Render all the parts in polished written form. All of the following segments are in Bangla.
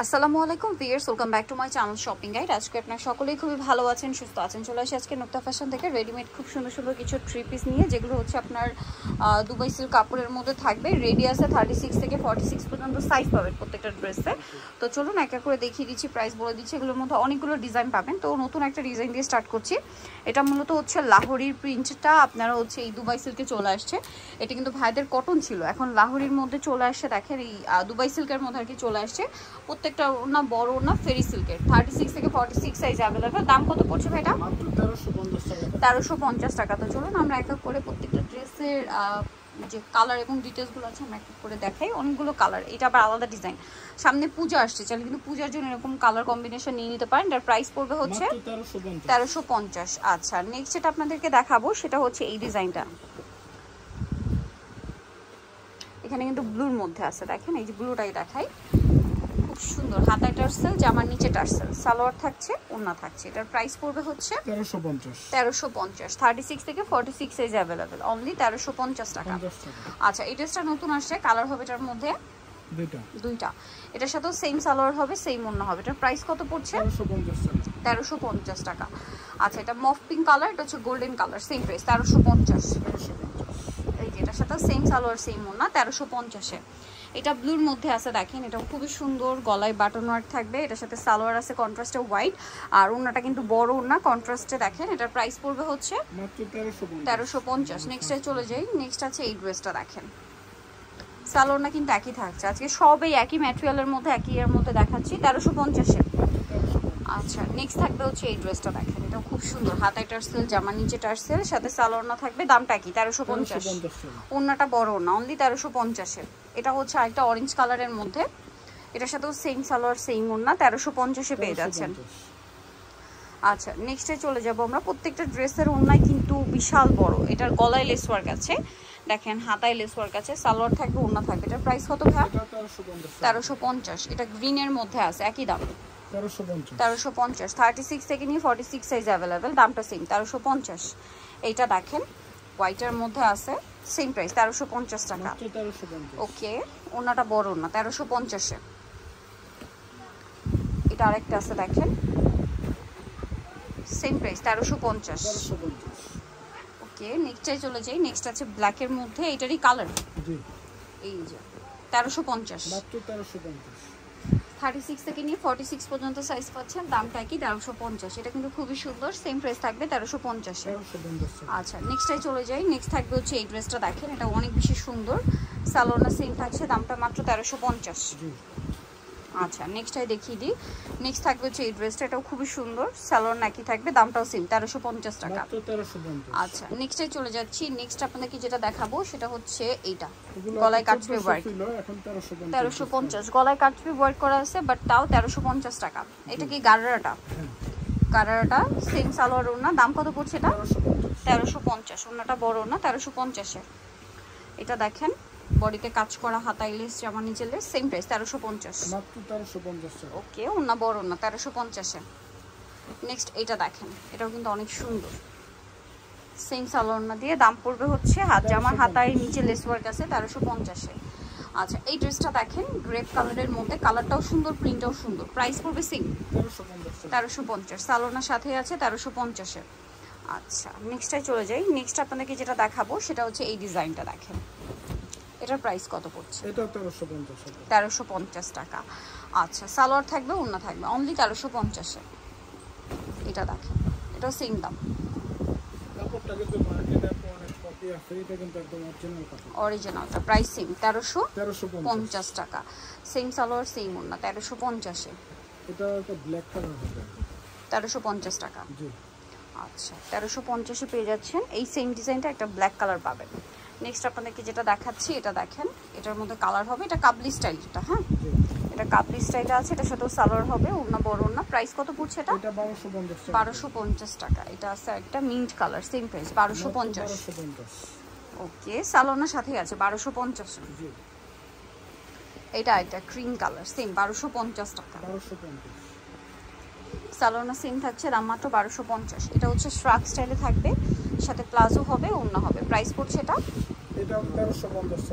আসসালামু আলাইকুম viewers, welcome back to my channel shopping guide. আজকে আপনারা সকলেই খুবই ভালো আছেন, সুস্থ আছেন। চলে আসি আজকে নুক্তা ফ্যাশন থেকে রেডিমেড খুব সুন্দর সুন্দর কিছু থ্রি পিস নিয়ে, যেগুলো হচ্ছে আপনার দুবাই সিল্ক কাপড়ের মধ্যে থাকবে। রেডিয়াসে 36 থেকে 46 পর্যন্ত সাইজ পাবেন প্রত্যেকটা ড্রেসে। তো চলুন এক এক করে দেখিয়ে দিচ্ছি, প্রাইস বলে দিচ্ছি। এগুলোর মধ্যে অনেকগুলো ডিজাইন পাবেন। তো নতুন একটা ডিজাইন দিয়ে স্টার্ট করছি। এটা মূলত হচ্ছে লাহোরির প্রিন্টটা আপনারা হচ্ছে এই দুবাই সিল্কে চলে আসছে। এটা কিন্তু ভাইদের কটন ছিল, এখন লাহোরির মধ্যে চলে আসছে। দেখেন এই দুবাই সিল্কের মধ্যে আর কি চলে আসছে। প্রত্যেকটা ওনা বড় ওনা ফেরি সিল্কের 36 থেকে 46 সাইজ অ্যাভেলেবেল। দাম কত পড়ছে ভাইটা? 1350 টাকা। তো চলুন আমরা এক এক করে প্রত্যেকটা ড্রেসের যে কালার এবং ডিটেলসগুলো আছে আমরা এক এক করে দেখাই। অনেকগুলো কালার, এটা আবার আলাদা ডিজাইন। সামনে পূজা আসছে, চাইলে কিন্তু পূজার জন্য এরকম কালার কম্বিনেশন নিয়ে নিতে পারেন। এটার প্রাইস পড়বে হচ্ছে 1350। আচ্ছা, নেক্সট যেটা আপনাদেরকে দেখাবো সেটা হচ্ছে এই ডিজাইনটা। এখানে কিন্তু ব্লুর মধ্যে আছে, দেখেন এই যে ব্লুটাই দেখাই, খুব সুন্দর। হাতায় টার্সেল, জামার নিচে টার্সেল, সালোয়ার থাকছে, ওড়না থাকছে। এটার প্রাইস পড়বে হচ্ছে 1350। 36 থেকে 46 সাইজ অ্যাভেলেবেল, অনলি 1350 টাকা। আচ্ছা, এই ড্রেসটা নতুন আসছে, কালার হবে এটার মধ্যে দুইটা। এটার সাথেও সেম সালোয়ার হবে, সেম ওড়না হবে। এটার প্রাইস কত পড়ছে? 1350 টাকা। আচ্ছা, এটা মফ পিঙ্ক কালার, এটা হচ্ছে গোল্ডেন কালার, সেম প্রাইস 1350। এই যে এটার সাথে সেম সালোয়ার সেম ওড়না 1350-এ। এটা ব্লুর মধ্যে আছে, দেখেন এটাও খুবই সুন্দর। গলায় বাটন ওয়ার্ক থাকবে, এটার সাথে সালোয়ার আছে কন্ট্রাস্টে হোয়াইট, আর ওড়নাটা কিন্তু বড় ওড়না কন্ট্রাস্টে। দেখেন এটার প্রাইস পড়বে হচ্ছে 1350। নেক্সটে চলে যাই। নেক্সট আছে এই ড্রেসটা, দেখেন সালোয়ারটা কিন্তু একই থাকছে। আজকে সবই একই ম্যাটেরিয়ালের মধ্যে, একই এর মধ্যে দেখাচ্ছি 1350-এ। আচ্ছা, নেক্সট থাকবে হচ্ছে এই ড্রেসটা, দেখেন এটা খুব সুন্দর। হাতায় টার্সেল, জামা নিচে টার্সেল, সাথে সালোয়ার না থাকবে। দামটা কি? 1350। ওড়নাটা বড় না, অনলি 1350-এ। এটা হচ্ছে আরেকটা অরেঞ্জ কালারের মধ্যে, এটার সাথেও সেম সালোয়ার সেম ওড়না 1350-এ পেয়ে যাচ্ছেন। আচ্ছা, নেক্সটে চলে যাব আমরা। প্রত্যেকটা ড্রেসের ওড়নায় কিন্তু বিশাল বড়। এটার গলায় লেস ওয়ার্ক আছে, দেখেন হাতায় লেস ওয়ার্ক আছে, সালোয়ার থাকবে, ওড়না থাকবে। এটার প্রাইস কত ভাই? 1350। এটা গ্রিনের মধ্যে আছে, একই দাম 1350। 36 থেকে নিয়ে 46 সাইজ অ্যাভেলেবেল, দামটা সেম 1350। এইটা দেখেন হোয়াইটের মধ্যে আছে, সেম প্রাইস 1350 টাকা। ওকে, ওনাটা বড় না, 1350-এ। এটা আরেকটা আছে, দেখেন সেম প্রাইস 1350। ওকে, নেক্সটে চলে যাই। নেক্সট আছে ব্ল্যাকের মধ্যে, এটারই কালার এই যে 1350। 36 থেকে নিয়ে 46 পর্যন্ত সাইজ পাচ্ছেন, দামটা কি? 1350। এটা কিন্তু খুবই সুন্দর, সেম প্রাইস থাকবে 1350-এ। আচ্ছা, নেক্সটে চলে যাই। নেক্সট থাকবে হচ্ছে এই ড্রেসটা, দেখেন এটা অনেক বেশি সুন্দর। সালোয়ারটা সেম থাকছে, দামটা মাত্র 1350। আচ্ছা, নেক্সটটাই দেখিয়ে দিই। নেক্সট থাকবে হচ্ছে এই ড্রেসটা, এটাও খুবই সুন্দর। সালোয়ার নাকি থাকবে, দামটাও সেম 1350 টাকা। আচ্ছা, নেক্সটে চলে যাচ্ছি। নেক্সট আপনাদেরকে যেটা দেখাবো সেটা হচ্ছে এইটা, গলায় কাটবে ওয়ার্ক 1350। গলায় কাটবে ওয়ার্ক করা আছে, বাট তাও 1350 টাকা। এটা কি গারারাটা? গারারাটা সেম সালোয়ার ওড়না। দাম কত পড়ছে এটা? 1350। ওড়নাটা বড় না, 1350-এ। এটা দেখেন বডিতে কাজ করা, হাতায় লেস, জামা নিচে লেস, সেম প্রাইস 1350। ওকে, ওড়না বড় না, 1350-এ। নেক্সট এটা দেখেন, এটাও কিন্তু অনেক সুন্দর, সেম সালোয়ার না দিয়ে দাম পড়বে হচ্ছে জামার হাতায় নিচে লেস ওয়ার্ক আছে 1350-এ। আচ্ছা, এই ড্রেসটা দেখেন গ্রেপ কালারের মধ্যে, কালারটাও সুন্দর, প্রিন্টটাও সুন্দর। প্রাইস পড়বে সেম 1350। সালোয়ারের সাথে আছে 1350-এ। আচ্ছা, নেক্সটটাই চলে যাই। নেক্সট আপনাদেরকে যেটা দেখাবো সেটা হচ্ছে এই ডিজাইনটা, দেখেন এটার প্রাইস কত পড়ছে? এটা 1350 টাকা। 1350 টাকা। আচ্ছা, সালোয়ার থাকবে, ওড়না থাকবে, অনলি 1350-এ। এটা দেখেন, এটাও সেম দাম। কাপড়টা কিন্তু মার্কেটে অনেক কপি আছে, এটা কিন্তু একদম অরিজিনাল কাপড়। অরিজিনালটা প্রাইস সেম 1350 টাকা। সেম সালোয়ার সেম ওড়না 1350-এ। এটা একটা ব্ল্যাক কালার হবে, 1350 টাকা। জি। আচ্ছা, 1350-এ পেয়ে যাচ্ছেন। এই সেম ডিজাইনটা একটা ব্ল্যাক কালার পাবেন। নেক্সট আপনাদেরকে যেটা দেখাচ্ছি, এটা দেখেন এটার মধ্যে কালার হবে, এটা কাবলি স্টাইলটা। হ্যাঁ, এটা কাবলি স্টাইলটা আছে, এটার সাথেও সালোয়ার হবে, ওড়না বড় ওড়না। প্রাইস কত পড়ছে এটা? এটা 1250 টাকা। 1250 টাকা। এটা আছে একটা মিন্ট কালার, সেম প্রাইস 1250। 1250। ওকে, সালোয়ারের সাথে আছে 1250। জি। এটা একটা ক্রিম কালার, সেম 1250 টাকা। 1250। সালোয়ার সেম থাকছে, দাম মাত্র 1250। এটা হচ্ছে শ্রাক স্টাইলে থাকবে, সাথে প্লাজো হবে, ওড়না হবে। প্রাইস পড়ছে এটা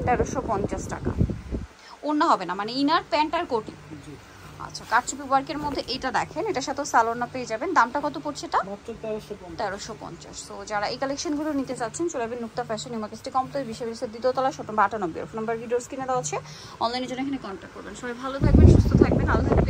1350 টাকা। ওড়না হবে না, মানে ইনার প্যান্ট আর কোটি। আচ্ছা কারচুপি ওয়ার্কের মধ্যে এটা দেখেন, এটার সাথে সালোয়ার পেয়ে যাবেন। দামটা কত পড়ছে এটা? মাত্র 1350। সো যারা এই কালেকশনগুলো নিতে চাচ্ছেন চলে যাবেন নুক্তা ফ্যাশন মার্কেটে কমপ্লেক্স বিশ্ববিদ্যালয়ের দ্বিতীয় তলা 98 নাম্বার ভিডিওস কিনে দেওয়া আছে। অনলাইনের জন্য এখানে কন্ট্যাক্ট করবেন। সবাই ভালো থাকবেন, সুস্থ থাকবেন, আল্লাহ হাফেজ।